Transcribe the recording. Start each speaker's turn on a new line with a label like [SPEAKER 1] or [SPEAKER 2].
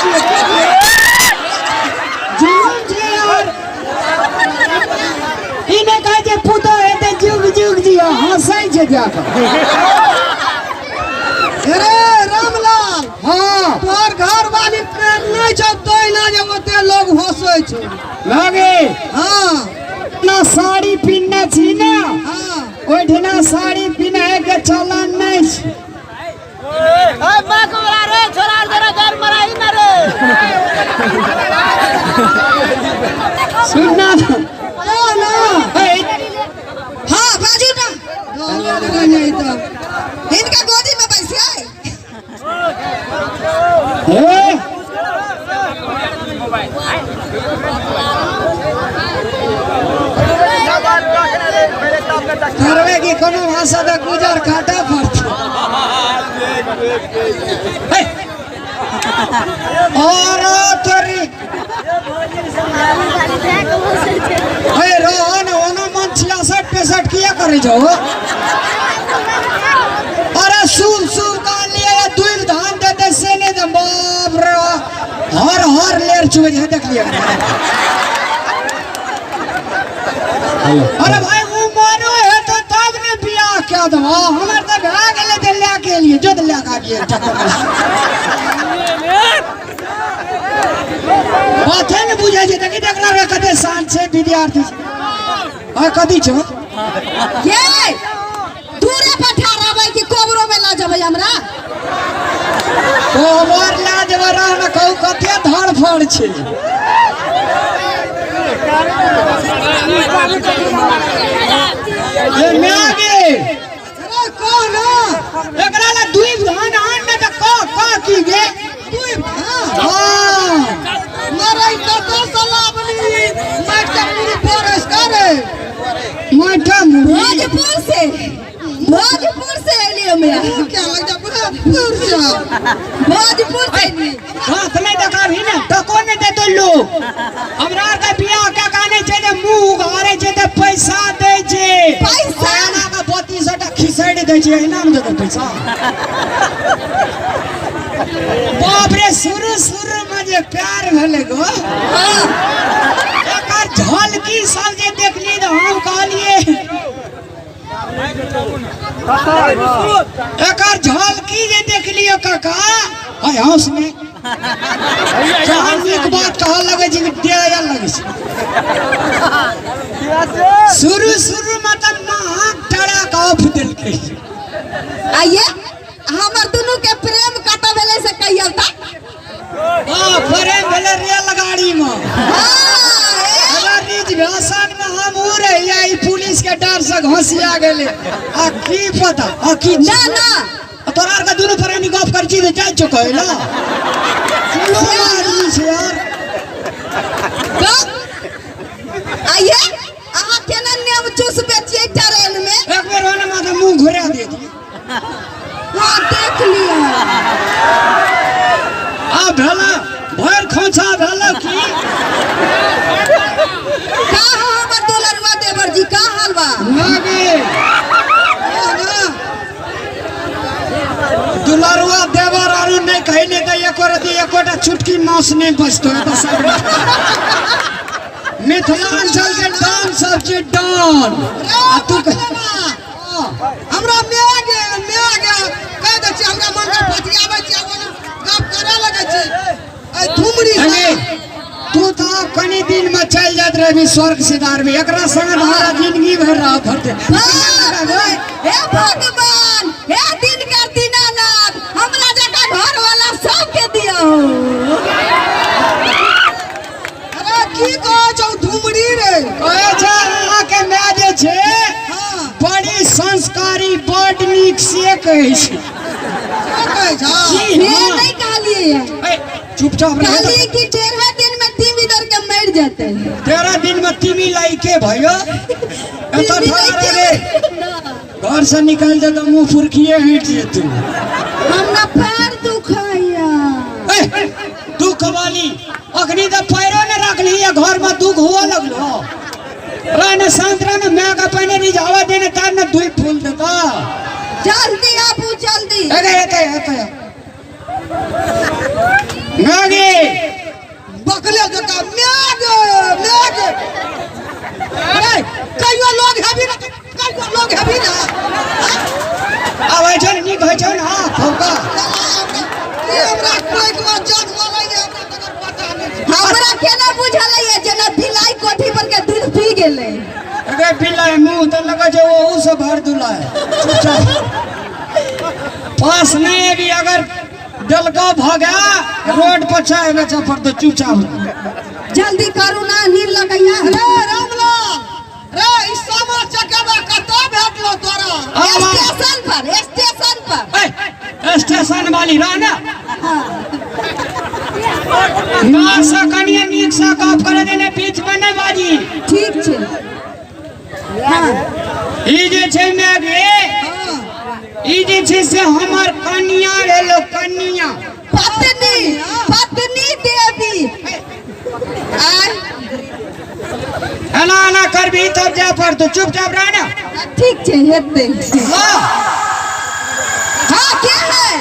[SPEAKER 1] छियै जुलूम छै यार इने कहै छै पुतो हेतै जुग जुग जियो हंसै छै जाके
[SPEAKER 2] अरे रामलाल
[SPEAKER 1] हाँ
[SPEAKER 2] तोहर घर वाली प्रेम नहीं छौ तोय ना जे ओते लोग हंसै छै
[SPEAKER 1] लगे
[SPEAKER 2] हाँ
[SPEAKER 1] ना साड़ी पिन्ने छी ना
[SPEAKER 2] हाँ
[SPEAKER 1] ओठिना साड़ी पिन्हे के चलन नहीं छै
[SPEAKER 3] ओए बाकुरा रे छोरा जरा घर मराई ना रे
[SPEAKER 1] सुनना
[SPEAKER 2] ना ना हाँ बाजू ना गालियां लगा नहीं तो इनका गोदी में बैसिए
[SPEAKER 1] हे करवे की कोनो भाषा का गुजर काटा पड़ता और तोरी हे रोहन ओना मन 66 किया करे जो अरे सुर सुर का लिए दुई धान देते से ने दे बाप रे हर हर लेर चुवे है देख लिया अरे भाई वो मानो है तो तब ने बियाह क्या दवा हमर तो भा गेले दिल्ला के लिए जो दिल्ला का गया बाते ने बुझे जे देखि देखला रे कते शान से विद्यार्थी आ कदी छ
[SPEAKER 2] ये दूरे पठाराबै कि कोबरो में ला जबै हमरा
[SPEAKER 1] कोबर ला जबरा न कहू कते धड़ फड़ छै ये म्यागे
[SPEAKER 2] अरे कौन
[SPEAKER 1] एकरा ला दुई धान आन न त का की गे
[SPEAKER 2] दुई हां
[SPEAKER 1] हां
[SPEAKER 2] मरै कतो सलाबनी माटपुरी फॉरेस्ट करे
[SPEAKER 1] माटा मुरी
[SPEAKER 2] भोजपुर से एलिए हमरा क्या लग जा भोजपुर से एलिए
[SPEAKER 1] हाथ में देखा भी ना टको ने दे तो लोग हमरा का बियाह का काने छै जे मुंह उघारे छै त पैसा दे छै
[SPEAKER 2] पैसा
[SPEAKER 1] ना का 32 टा खिसैड दे छै इनाम दे दे पैसा बाप रे शुरू में जे प्यार भेले गो एकर झलकी सब जे देखली त हम कहलिए एकर झलकी जे देखलियो काका हाय हाउस में जहां एक बात कह लगे जी डेया लगे शुरू में त नाक टड़ा काफ दिल के
[SPEAKER 2] आइए हमर दोनों के प्रेम कत भेले से कहियो त
[SPEAKER 1] हां प्रेम भेले रेल गाड़ी में
[SPEAKER 2] हां
[SPEAKER 1] अगर निज भाषण में हम उड़े या ई पुलिस के डर से घसिया गेले आ की पता आ की
[SPEAKER 2] ना ना
[SPEAKER 1] तोरा का दोनों प्राणी गप कर छी जा चुका है ना चलो आदमी से यार
[SPEAKER 2] आइए अहाँ केना नेम चूस बेचिए ट्रेन में
[SPEAKER 1] एक बेर होने माथा मुंह घुरा दे दी
[SPEAKER 2] हां देख लिया
[SPEAKER 1] आ भेला भर खोंचा भेला की
[SPEAKER 2] का हमर दुलरवा देवर जी का हालवा
[SPEAKER 1] लागे दुलारुआ देवर आरु नहीं कहले त एकोटा चुटकी मांस नहीं बचतो है तो सब मिथिलांचल के डान सब चीज डान आ तू
[SPEAKER 2] हमरा मेग कह दे छी हमरा मन में पतियाबै छी ओना गप करे लगे छी ए धुमरी
[SPEAKER 1] तू तो कनी दिन में चल जात रही स्वर्ग सिधार में एकरा संग हमारा जिंदगी भर रहा भरते
[SPEAKER 2] हे भगवान हे दिन कर दीनानाथ हमरा जका घर वाला सबके दियो अरे की कहो छौ धुमरी रे
[SPEAKER 1] कहे छै अहाँ के माय जे छै
[SPEAKER 2] हां
[SPEAKER 1] बड़ी संस्कारी बड़ नीक से कहै छै
[SPEAKER 2] कहै छ मैं नहीं कहलिए
[SPEAKER 1] चुपचाप रह
[SPEAKER 2] कहलिए कि 13 दिन में टीम इधर के मर जाते
[SPEAKER 1] 13 दिन में तिमी लाइके भयो एत ठहरे रे घर से निकल जा तो मुंह फुरकिए हट जे तू
[SPEAKER 2] हमरा पैर दुखाया
[SPEAKER 1] दुख वाली अखनी तो पैरो ने रखली है घर में दुख हुआ लगलो रहने सांतरा ने मैं का पहने रिझावा देने तार ने दुई फूल देता
[SPEAKER 2] जल्दी आपू जल्दी
[SPEAKER 1] अरे नागे
[SPEAKER 2] बकले जका म्यागे म्यागे अरे कईयो लोग हैवी ना कईयो लोग हैवी ना
[SPEAKER 1] आवे छन नी कहै छन हां फौका
[SPEAKER 2] ये हमरा कोई को जान वाला ये हमरा तक पता नहीं
[SPEAKER 3] हमरा केना बुझल है जना भिलाई कोठी पर के दूध पी गेले
[SPEAKER 1] अरे बिल्ला मुंह तो लगा जे वो से भर दुला है चुपचाप पास नहीं भी अगर डलका भागा रोड पर चाहेगा चपर तो चुपचाप
[SPEAKER 3] जल्दी करू ना नील लगैया
[SPEAKER 2] रे रामलाल रे इस सामा चकेबा कतो भेटलो तोरा
[SPEAKER 3] स्टेशन पर
[SPEAKER 1] स्टेशन वाली राना ना सकनिया नीक सा काम करे देने बीच में नहीं बाजी
[SPEAKER 3] ठीक छे
[SPEAKER 1] ई जे छै मैगे ई जे छै से हमर कन्या भेलो कन्या
[SPEAKER 3] पत्नी देवी
[SPEAKER 1] हला हला करबी तब जा पर तो चुपचाप रहना
[SPEAKER 3] ठीक छे हेतै
[SPEAKER 1] हाँ
[SPEAKER 3] हाँ क्या है